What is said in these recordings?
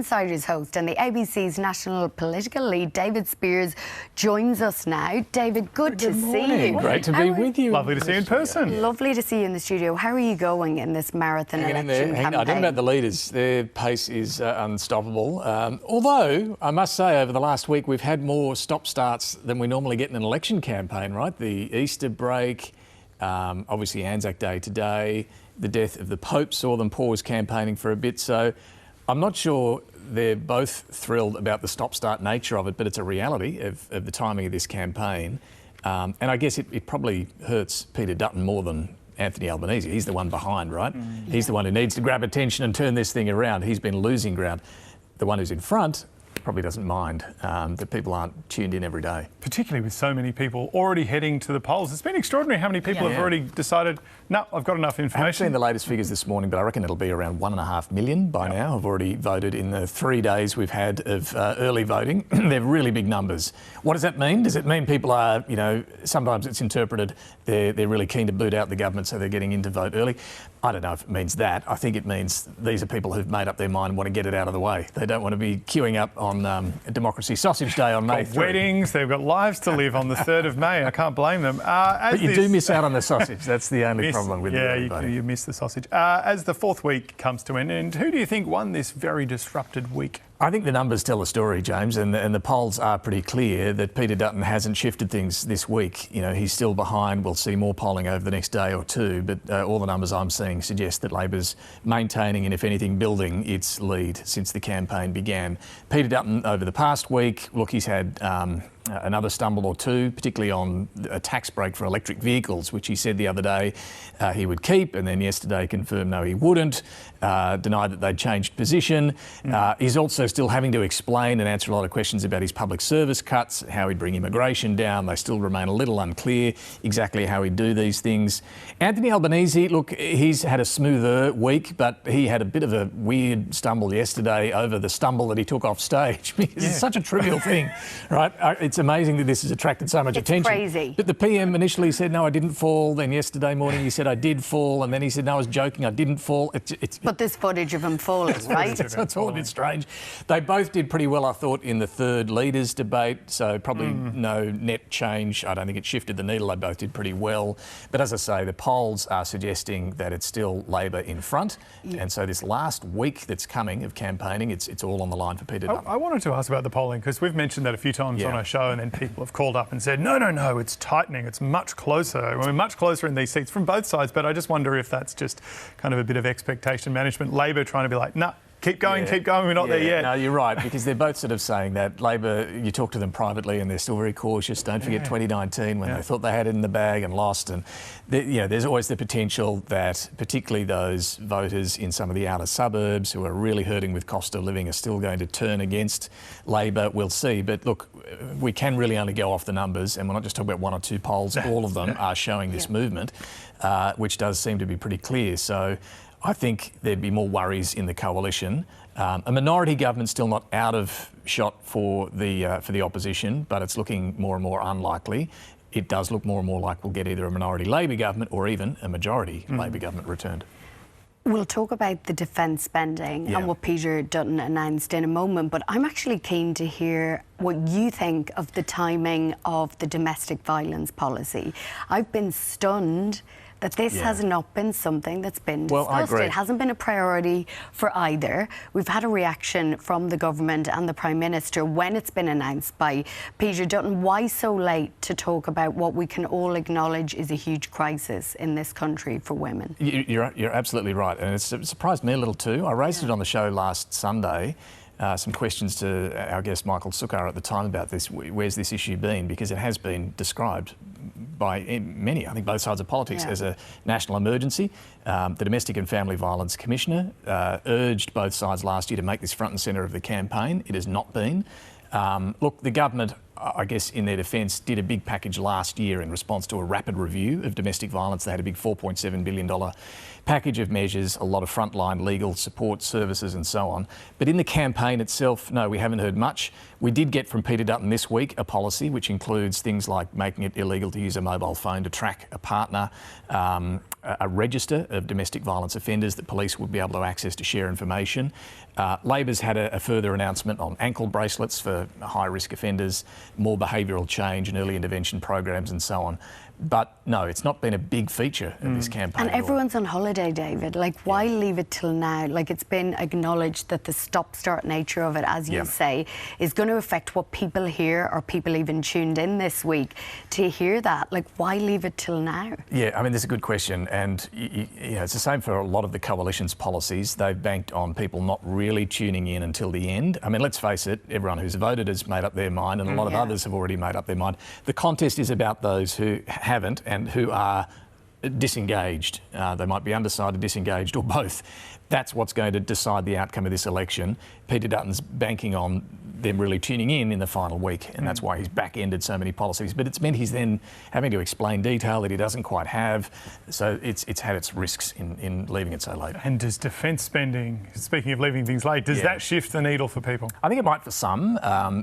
Insider's host and the ABC's national political lead, David Speers, joins us now. David, good to see you. Great to be with you. Lovely to see you in person. Lovely to see you in the studio. How are you going in this marathon election campaign? I don't know about the leaders. Their pace is unstoppable. Although, I must say, over the last week, we've had more stop-starts than we normally get in an election campaign, right? The Easter break, obviously Anzac Day today, the death of the Pope saw them pause campaigning for a bit. So I'm not sure they're both thrilled about the stop-start nature of it, but it's a reality of the timing of this campaign. And I guess it probably hurts Peter Dutton more than Anthony Albanese. He's the one behind, right? He's the one who needs to grab attention and turn this thing around. He's been losing ground. The one who's in front probably doesn't mind that people aren't tuned in every day. Particularly with so many people already heading to the polls. It's been extraordinary how many people have already decided, no, I've got enough information. I haven't seen the latest figures this morning, but I reckon it'll be around 1.5 million by now have already voted in the 3 days we've had of early voting. They're really big numbers. What does that mean? Does it mean people are, sometimes it's interpreted they're really keen to boot out the government so they're getting in to vote early? I don't know if it means that. I think it means these are people who've made up their mind and want to get it out of the way. They don't want to be queuing up on Democracy Sausage Day on May 3rd. Weddings, they've got lives to live on the 3rd of May. I can't blame them. But you do miss out on the sausage. That's the only problem with it. Yeah, you miss the sausage. As the fourth week comes to an end, who do you think won this very disrupted week? I think the numbers tell a story, James, and the polls are pretty clear that Peter Dutton hasn't shifted things this week. He's still behind. We'll see more polling over the next day or two, but all the numbers I'm seeing suggest that Labor's maintaining and, if anything, building its lead since the campaign began. Peter Dutton, over the past week, look, he's had another stumble or two, particularly on a tax break for electric vehicles, which he said the other day he would keep, and then yesterday confirmed no, he wouldn't, denied that they'd changed position. He's also still having to explain and answer a lot of questions about his public service cuts, how he'd bring immigration down. They still remain a little unclear exactly how he'd do these things. Anthony Albanese, look, he's had a smoother week, but he had a bit of a weird stumble yesterday over the stumble that he took off stage. It's such a trivial thing, right? It's amazing that this has attracted so much attention. It's crazy. But the PM initially said, no, I didn't fall. Then yesterday morning he said, I did fall. And then he said, no, I was joking, I didn't fall. But there's footage of him falling, right? That's all a bit strange. They both did pretty well, I thought, in the third leaders debate. So probably no net change. I don't think it shifted the needle. They both did pretty well. But as I say, the polls are suggesting that it's still Labor in front. And so this last week that's coming of campaigning, it's all on the line for Peter Dutton. I wanted to ask about the polling because we've mentioned that a few times on our show, and then people have called up and said, no, it's tightening. It's much closer. We're much closer in these seats from both sides. But I just wonder if that's just kind of a bit of expectation management. Labor trying to be like, nah, keep going, we're not there yet. No, you're right, because they're both sort of saying that. Labor, you talk to them privately and they're still very cautious. Don't forget 2019 when they thought they had it in the bag and lost. And there's always the potential that particularly those voters in some of the outer suburbs who are really hurting with cost of living are still going to turn against Labor. We'll see. But look, we can really only go off the numbers, and we're not just talking about one or two polls. All of them are showing this movement, which does seem to be pretty clear. So I think there'd be more worries in the coalition. A minority government's still not out of shot for the opposition, but it's looking more and more unlikely. It does look more and more like we'll get either a minority Labor government or even a majority Labor government returned. We'll talk about the defence spending and what Peter Dutton announced in a moment, but I'm actually keen to hear what you think of the timing of the domestic violence policy. I've been stunned that this has not been something that's been discussed. Well, I agree. It hasn't been a priority for either. We've had a reaction from the government and the Prime Minister when it's been announced by Peter Dutton. Why so late to talk about what we can all acknowledge is a huge crisis in this country for women? You're absolutely right, and it surprised me a little too. I raised it on the show last Sunday. Some questions to our guest Michael Sukkar at the time about this. Where's this issue been? Because it has been described by many, I think both sides of politics, as a national emergency. The Domestic and Family Violence Commissioner urged both sides last year to make this front and centre of the campaign. It has not been. Look, the government, I guess in their defence, did a big package last year in response to a rapid review of domestic violence. They had a big $4.7 billion package of measures, a lot of frontline legal support services and so on. But in the campaign itself, no, we haven't heard much. We did get from Peter Dutton this week a policy which includes things like making it illegal to use a mobile phone to track a partner, a register of domestic violence offenders that police would be able to access to share information. Labor's had a further announcement on ankle bracelets for high-risk offenders, more behavioural change and early intervention programs and so on. But no, it's not been a big feature of this campaign. And everyone's on holiday, David. Like, why leave it till now? Like, it's been acknowledged that the stop-start nature of it, as you say, is going to affect what people hear, or people even tuned in this week to hear that. Like, why leave it till now? Yeah, I mean, that's a good question. And it's the same for a lot of the coalition's policies. They've banked on people not really tuning in until the end. I mean, let's face it, everyone who's voted has made up their mind, and a lot of others have already made up their mind. The contest is about those who haven't and who are disengaged. They might be undecided, disengaged, or both. That's what's going to decide the outcome of this election. Peter Dutton's banking on them really tuning in the final week, and that's why he's back-ended so many policies. But it's meant he's then having to explain detail that he doesn't quite have. So it's had its risks in leaving it so late. And does defence spending, speaking of leaving things late, does that shift the needle for people? I think it might for some.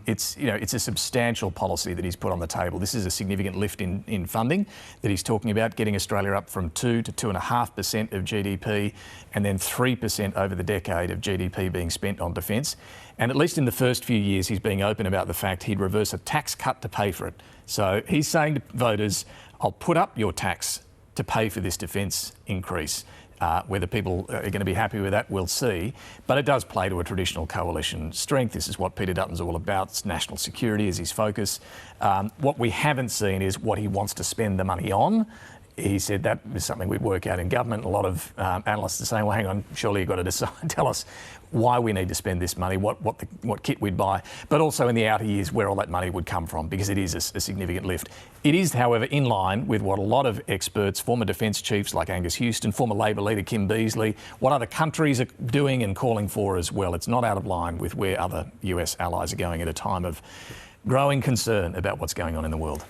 It's a substantial policy that he's put on the table. This is a significant lift in funding that he's talking about, getting Australia up from 2 to 2.5% of GDP, and then 3% over the decade of GDP being spent on defence. And at least in the first few years, he's being open about the fact he'd reverse a tax cut to pay for it. So he's saying to voters, I'll put up your tax to pay for this defence increase. Whether people are going to be happy with that, we'll see. But it does play to a traditional coalition strength. This is what Peter Dutton's all about. It's national security is his focus. What we haven't seen is what he wants to spend the money on. He said that is something we'd work out in government. A lot of analysts are saying, well, hang on, surely you've got to decide, tell us why we need to spend this money, what kit we'd buy, but also in the outer years where all that money would come from, because it is a significant lift. It is, however, in line with what a lot of experts, former defence chiefs like Angus Houston, former Labor leader Kim Beazley, what other countries are doing and calling for as well. It's not out of line with where other US allies are going at a time of growing concern about what's going on in the world.